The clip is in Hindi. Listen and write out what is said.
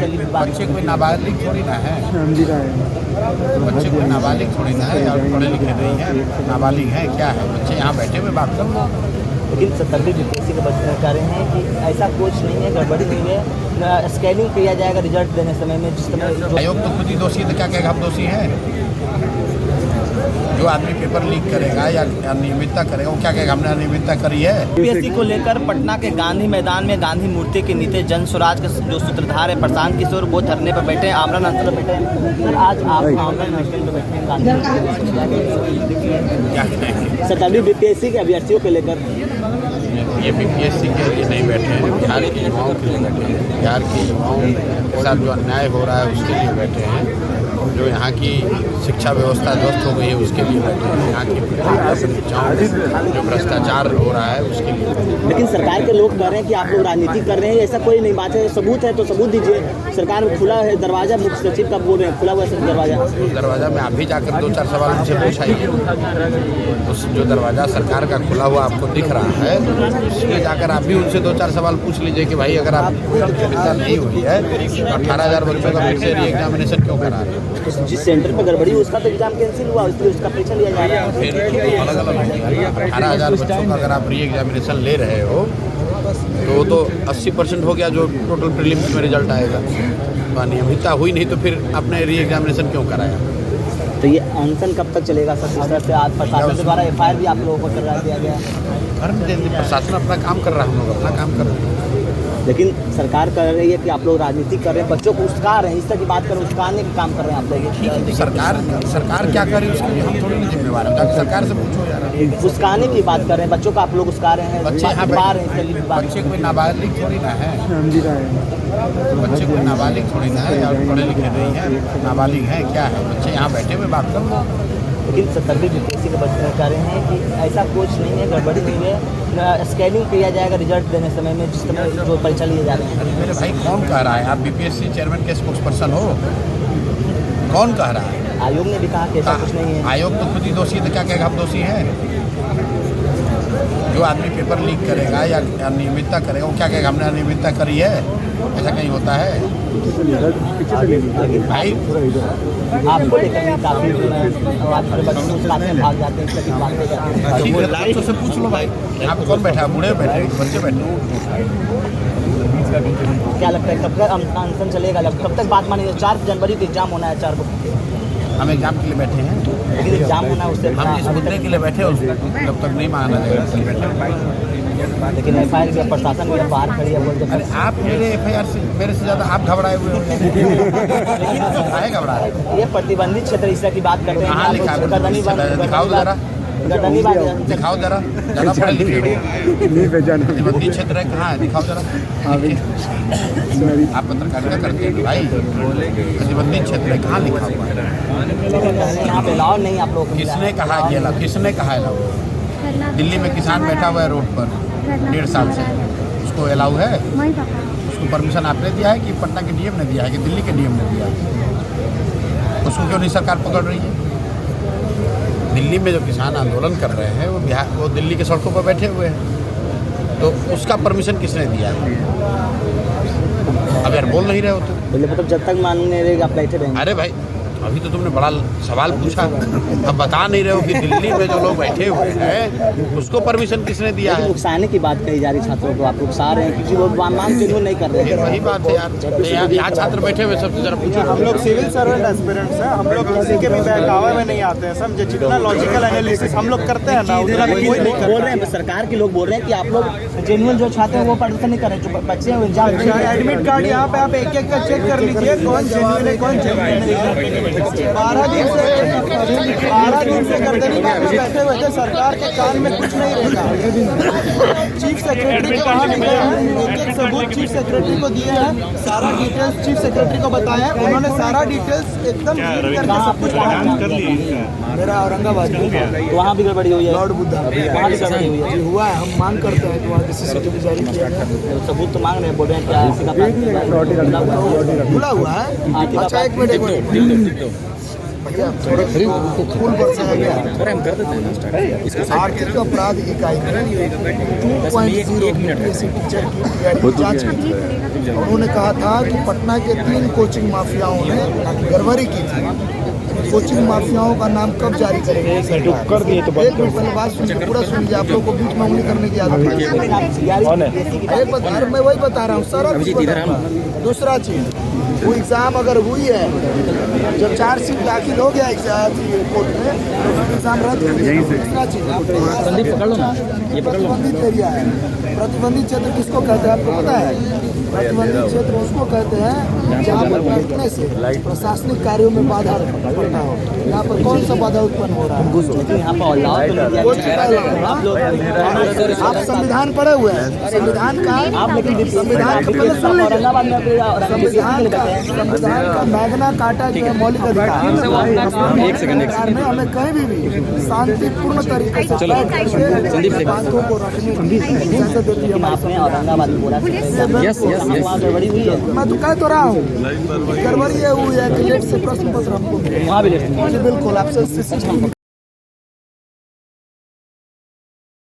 बच्चे कोई नाबालिग थोड़ी ना है, बच्चे कोई नाबालिग थोड़ी ना है, और पढ़े लिखे नहीं है, नाबालिग हैं क्या है, बच्चे यहाँ बैठे हुए बात कर लो। लेकिन 70वीं बीपीएससी के बच्चे कह रहे हैं कि ऐसा कुछ नहीं है, गड़बड़ी नहीं है, स्कैनिंग किया जाएगा रिजल्ट देने समय में, जिस समय आयोग तो खुद ही दोषी है, तो क्या कहेगा हम दोषी हैं? जो आदमी पेपर लीक करेगा या अनियमितता करेगा वो क्या कहेगा हमने अनियमितता करी है? बीपीएससी को लेकर पटना के गांधी मैदान में गांधी मूर्ति के नीचे जन स्वराज के जो सूत्रधार है प्रशांत किशोर, वो धरने पर बैठे हैं, आमरण अनशन पर बैठे हैं। सर आज आप आमरण अनशन पर बैठे हैं गांधी, क्या कहेंगे? 70वीं बीपीएससी के अभ्यर्थियों को लेकर ये बीपीएससी के लिए नहीं बैठे हैं, बिहार के युवाओं के लिए बैठे हैं। बिहार के युवाओं के साथ जो अन्याय हो रहा है उसके लिए बैठे हैं, जो यहाँ की शिक्षा व्यवस्था ध्वस्त हो गई है उसके लिए बैठे हैं, यहाँ की परीक्षाओं में जो भ्रष्टाचार हो रहा है उसके लिए। लेकिन सरकार के लोग कह रहे हैं कि आप लोग राजनीति कर रहे हैं, ऐसा कोई नहीं बात है, सबूत है तो सबूत दीजिए। सरकार में खुला है दरवाजा, मुख्य सचिव का बोल रहे हैं खुला हुआ है दरवाजा। उस दरवाजा में आप भी जाकर 2-4 सवाल उनसे पूछाइए। उस जो दरवाजा सरकार का खुला हुआ आपको दिख रहा है उसमें जाकर आप भी उनसे 2-4 सवाल पूछ लीजिए कि भाई अगर आप कोई प्रतियोगिता नहीं हुई है तो 18,000 बच्चों का फिर से री एग्जामिनेशन क्यों करा रहे हैं? जिस सेंटर पर गड़बड़ी हुई उसका तो एग्जाम कैंसिल हुआ, इसलिए उसका परीक्षा लिया जा रहा है। फिर अलग अलग 18,000 बच्चों का अगर आप री एग्जामिनेशन ले रहे हो तो वो तो 80% हो गया जो टोटल प्रीलिम्स में रिजल्ट आएगा। तो अनियमितता हुई नहीं तो फिर आपने री एग्जामिनेशन क्यों कराया? तो ये अनशन कब तक चलेगा सर? जिस तरह से आज प्रशासन के द्वारा FIR भी आप लोगों को करवा दिया गया। प्रशासन अपना काम कर रहा है, हम लोग अपना काम कर रहे हैं। लेकिन सरकार कह रही है कि आप लोग राजनीति कर रहे हैं, बच्चों को उस्का रहे हैं, इस तरह की बात कर उस्काने का काम कर रहे हैं आप लोग। सरकार क्या कर रही है उसके लिए हम थोड़ी नहीं जिम्मेवार हैं, सरकार से पूछो यार। उस्काने की बात कर रहे हैं, बच्चों को आप लोग उस्का रहे हैं, बच्चे यहाँ बच्चे कोई नाबालिग थोड़ी ना है, बच्चे कोई नाबालिग थोड़ी ना है, और पढ़े लिखे नहीं है, नाबालिग हैं क्या है, बच्चे यहाँ बैठे हुए बात कर लो। लेकिन 70वीं बीपीएससी के बच्चे कह रहे हैं कि ऐसा कुछ नहीं है, गड़बड़ी नहीं है, स्कैनिंग किया जाएगा रिजल्ट देने समय में, जिस समय जो परीक्षा लिए जा रहे हैं। मेरे भाई कौन कह रहा है? आप बीपीएससी चेयरमैन के स्पोक्स पर्सन हो, कौन कह रहा है? आयोग ने भी कहा कि ऐसा कुछ नहीं है। आयोग तो खुद ही दोषी है, तो क्या कहेगा हम दोषी हैं? जो आदमी पेपर लीक करेगा या अनियमितता करेगा वो क्या कहेगा हमने अनियमितता करी है? ऐसा कहीं होता है भाई? आपको लेकर काफी भाग जाते हैं, बच्चों से पूछ लो भाई, यहाँ पे कौन बैठा है? बूढ़े बैठे, बच्चे बैठे। क्या लगता है कब तक अनशन चलेगा? कब तक बात मानी? 4 जनवरी को एग्जाम होना है, 4 को हम एग्जाम के लिए बैठे हैं, लेकिन एग्जाम होना उससे हम इस मुद्दे के लिए बैठे हो जब तक नहीं माना जाएगा इसलिए बैठे। लेकिन FIR भी प्रशासन भी बाहर खड़ी है बोलते। अरे आप मेरे FIR से मेरे से ज़्यादा आप घबराए हुए हो। काहे घबरा रहे? ये प्रतिबंधित क्षेत्र इस तरह की बात करते हैं। कहाँ लिखा है? दिखाओ जरा, दिखाओ जरा, ज़्यादा पढ़े लिखे हो। प्रतिबंधित क्षेत्र है कहाँ है? दिखाओ जरा। आप पत्रकारिता करते हैं भाई, प्रतिबंधित क्षेत्र है कहाँ लिखा हुआ है? यहाँ पे अलाउ नहीं आप लोग। किसने कहा कि अलाउ? किसने कहा अलाउ? दिल्ली में किसान बैठा हुआ है रोड पर 1.5 साल से, उसको अलाउ है? उसको परमिशन आपने दिया है कि पटना के डीएम ने दिया है कि दिल्ली के डीएम ने दिया है? उसको क्यों नहीं सरकार पकड़ रही है? दिल्ली में जो किसान आंदोलन कर रहे हैं वो दिल्ली के सड़कों पर बैठे हुए हैं, तो उसका परमिशन किसने दिया है? अब यार बोल नहीं रहे हो तो मतलब जब तक मानने रहेगा आप बैठे रहेंगे। अरे भाई अभी तो तुमने बड़ा सवाल पूछा, अब बता नहीं रहे हो कि दिल्ली में जो लोग बैठे हुए हैं उसको परमिशन किसने दिया है? उकसाने की बात कही जा रही छात्रों को, आप उकसा रहे हैं क्योंकि वो मांग जो नहीं कर रहे हैं। वही बात है यार, यहाँ छात्र बैठे हुए सबसे जरा पूछो। हम लोग सिविल सर्वेंट एस्पिरेंट्स हैं, हम लोग किसी के भी बहकावे में नहीं आते हैं, समझे? जितना लॉजिकल एनालिसिस हम लोग करते हैं ना उतना कोई नहीं बोल रहे हैं, सरकार के लोग बोल रहे हैं कि आप लोग जेन्युइन जो छात्र हैं वो प्रदर्शन नहीं कर रहे, जो बच्चे हैं एग्जाम एडमिट कार्ड यहाँ पे आप एक का चेक कर लीजिए कौन जेन्युइन है कौन जेन्युइन नहीं। 12 दिन से गर्दनी में बैठे हुए थे, सरकार के कान में कुछ नहीं रहेगा। चीफ सेक्रेटरी को वहाँ मिले हैं, एक सबूत चीफ सेक्रेटरी को दिए हैं, सारा डिटेल्स चीफ सेक्रेटरी को बताया, उन्होंने सारा डिटेल्स एकदम करके सब कुछ कर ली। मेरा औरंगाबाद वहाँ भी गड़बड़ी हुई है, लॉर्ड बुद्धा वहाँ भी गड़बड़ी हुई है। हुआ है, हम मांग करते हैं कि वहाँ CCTV जारी किया जाए। सबूत तो मांग रहे हैं, बोल रहे हैं क्या ऐसी का खुला हुआ है। अच्छा एक मिनट भैया थोड़ा फूल बरसाया गया। आर्थिक अपराध इकाई में 2.0 टीचर की जांच की थी। उन्होंने कहा था कि पटना के 3 कोचिंग माफियाओं ने गड़बड़ी की थी। कोचिंग माफियाओं का नाम कब जारी करेंगे सरकार? कर दिए तो एक मिनट पहले बात सुनिए, पूरा सुनिए। आप लोग को बीच में उंगली करने की आदत है। एक बता, मैं वही बता रहा हूँ सारा कुछ। दूसरा चीज, वो एग्जाम अगर हुई है, जब चार्जशीट दाखिल हो गया कोर्ट में, तो एग्जाम रद्द कर दिया। दूसरा चीज, प्रतिबंधित एरिया है। प्रतिबंधित क्षेत्र किसको कहते हैं आपको पता है? प्रतिबंधित क्षेत्र उसको कहते हैं जहाँ पर बैठने से प्रशासनिक कार्यों में बाधा पड़ता हो। यहाँ पर कौन सा बाधा उत्पन्न हो रहा है? आप संविधान पढ़े हुए हैं? संविधान का मैग्ना कार्टा जो है मौलिक अधिकार में हमें कहीं भी शांतिपूर्ण तरीके से बातों को रखने की इजाजत देती है। मैं तो कह तो रहा हूँ गड़बड़ी हुई है कि लेट से प्रश्न पत्र हमको बिल्कुल आपसे